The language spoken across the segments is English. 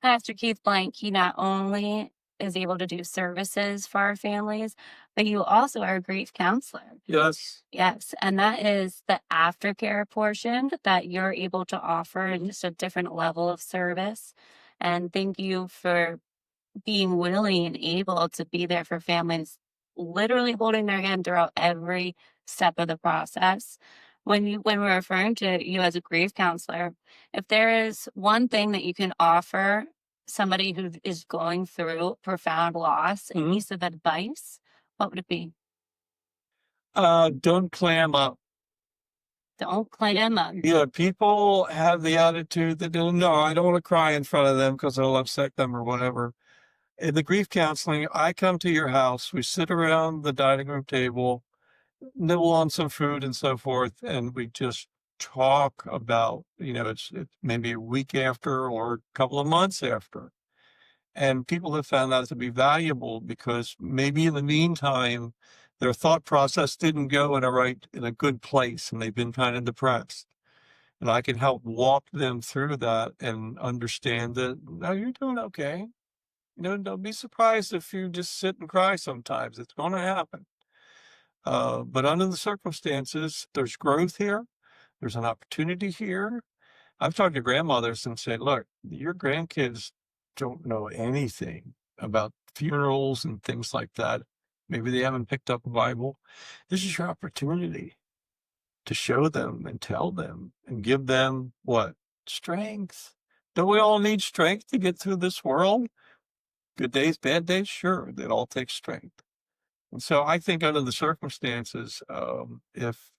Pastor Keith Blank, he not only is able to do services for our families, but you also are a grief counselor. Yes. Yes, and that is the aftercare portion that you're able to offer in just a different level of service. And thank you for being willing and able to be there for families, literally holding their hand throughout every step of the process. When we're referring to you as a grief counselor, if there is one thing that you can offer somebody who is going through profound loss, a Mhm. piece of advice, what would it be? Don't clam up. Don't clam up. Yeah, people have the attitude that no, I don't want to cry in front of them because it'll upset them or whatever. In the grief counseling, I come to your house, we sit around the dining room table, nibble on some food and so forth, and we just talk about, it's maybe a week after or a couple of months after. And people have found that to be valuable because maybe in the meantime, their thought process didn't go in a good place and they've been kind of depressed. And I can help walk them through that and understand that, no, you're doing okay. Don't be surprised if you just sit and cry sometimes. It's going to happen. But under the circumstances, there's growth here. There's an opportunity here. I've talked to grandmothers and said, look, your grandkids don't know anything about funerals and things like that. Maybe they haven't picked up a Bible. This is your opportunity to show them and tell them and give them what? Strength. Don't we all need strength to get through this world? Good days, bad days, sure, it all takes strength. And so I think under the circumstances, if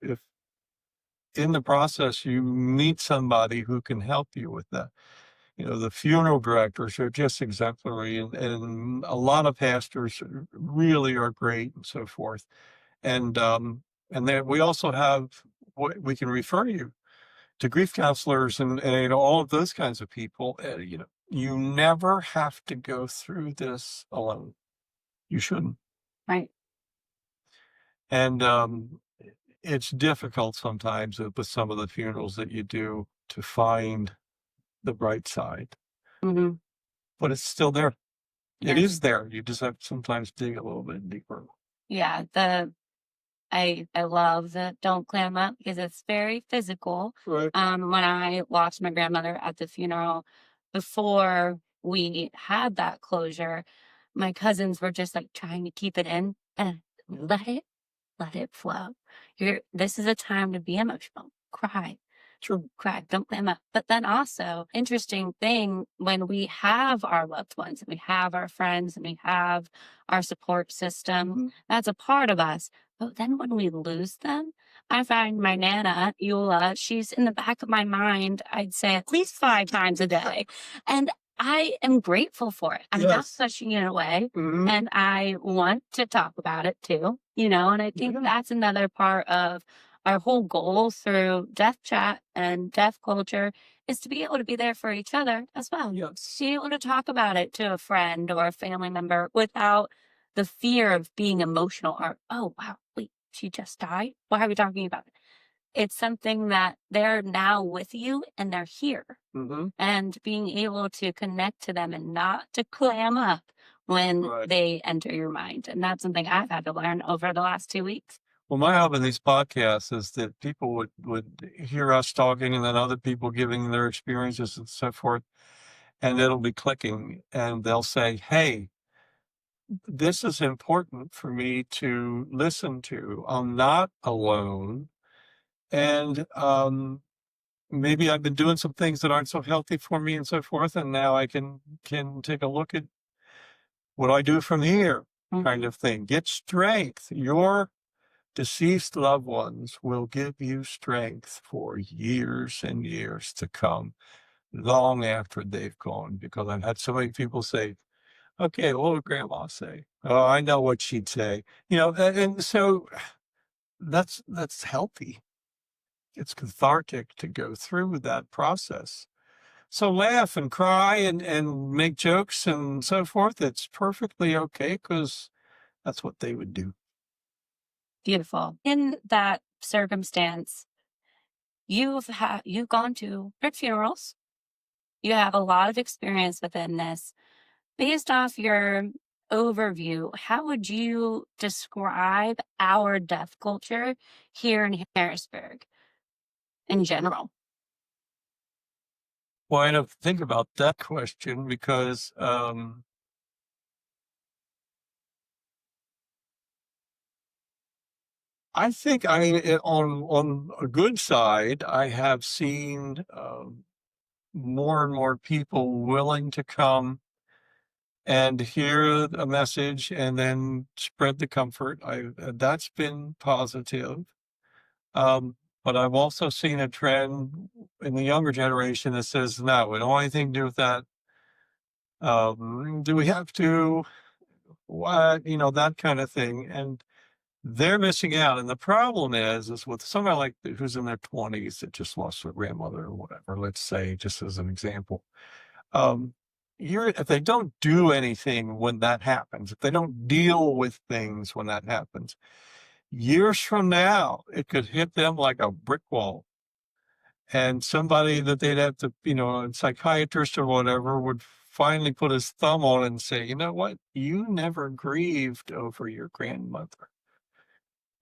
in the process you meet somebody who can help you with that, the funeral directors are just exemplary, and a lot of pastors really are great and so forth. And then we also have what we can refer you to grief counselors and all of those kinds of people. You never have to go through this alone. You shouldn't. Right. And it's difficult sometimes with some of the funerals that you do to find the bright side, Hmm. but it's still there. It Yes. is there. You just have to sometimes dig a little bit deeper. Yeah. I love the don't clam up because it's very physical. Right. When I lost my grandmother at the funeral, before we had that closure, my cousins were just like trying to keep it in and let it flow. This is a time to be emotional. Cry. Sure. Cry. Don't clam up. But then also, interesting thing, when we have our loved ones and we have our friends and we have our support system, that's a part of us. But then when we lose them, I find my Nana, Eula, she's in the back of my mind, I'd say at least 5 times a day. And I am grateful for it. I'm not Yes. pushing it away. Mhm. And I want to talk about it too, and I think Yeah. that's another part of our whole goal through Death Chat and Death Culture is to be able to be there for each other as well. Yes. To be able to talk about it to a friend or a family member without the fear of being emotional or, oh, wow, wait, she just died? Why are we talking about it? It's something that they're now with you and they're here. Mhm. And being able to connect to them and not to clam up when Right. they enter your mind. And that's something I've had to learn over the last 2 weeks. Well, my hope in these podcasts is that people would hear us talking and then other people giving their experiences and so forth, and it'll be clicking, and they'll say, "Hey, this is important for me to listen to. I'm not alone, and maybe I've been doing some things that aren't so healthy for me and so forth, and now I can take a look at what I do from here." Kind Mhm. of thing. Get strength. Your deceased loved ones will give you strength for years and years to come, long after they've gone. Because I've had so many people say, okay, what would grandma say? Oh, I know what she'd say. And so that's healthy. It's cathartic to go through that process. So laugh and cry and make jokes and so forth. It's perfectly okay because that's what they would do. Beautiful. In that circumstance, you've gone to 100 funerals. You have a lot of experience within this. Based off your overview, how would you describe our death culture here in Harrisburg in general? Well, I have to think about that question because I think on a good side, I have seen more and more people willing to come and hear a message and then spread the comfort. That's been positive. Um, but I've also seen a trend in the younger generation that says, no, we don't want anything to do with that. Do we have to? What? That kind of thing. And they're missing out. And the problem is with somebody like who's in their 20s that just lost their grandmother or whatever, let's say, just as an example. Um, if they don't do anything when that happens, if they don't deal with things when that happens, years from now, it could hit them like a brick wall. And somebody that they'd have to, a psychiatrist or whatever would finally put his thumb on it and say, you know what? You never grieved over your grandmother.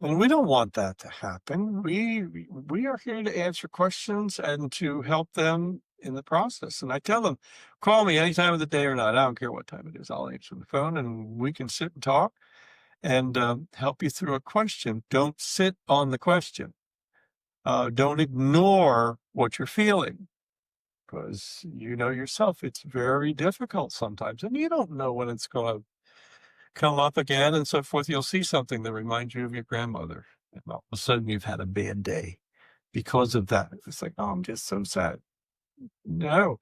And we don't want that to happen. We are here to answer questions and to help them in the process. And I tell them, call me any time of the day or night. I don't care what time it is. I'll answer the phone and we can sit and talk and help you through a question. Don't sit on the question. Don't ignore what you're feeling because you know yourself, it's very difficult sometimes. And you don't know when it's going to come up again and so forth. You'll see something that reminds you of your grandmother. And all of a sudden you've had a bad day because of that. It's like, oh, I'm just so sad. No.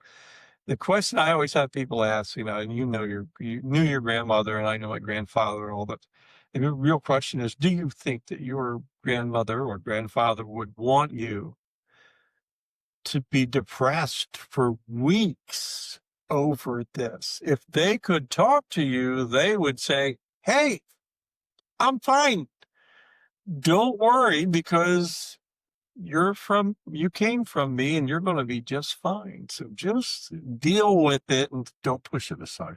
The question I always have people ask, and you knew your grandmother and I know my grandfather and all that. And the real question is, do you think that your grandmother or grandfather would want you to be depressed for weeks over this? If they could talk to you, they would say, hey, I'm fine. Don't worry because you came from me and you're going to be just fine. So just deal with it and don't push it aside.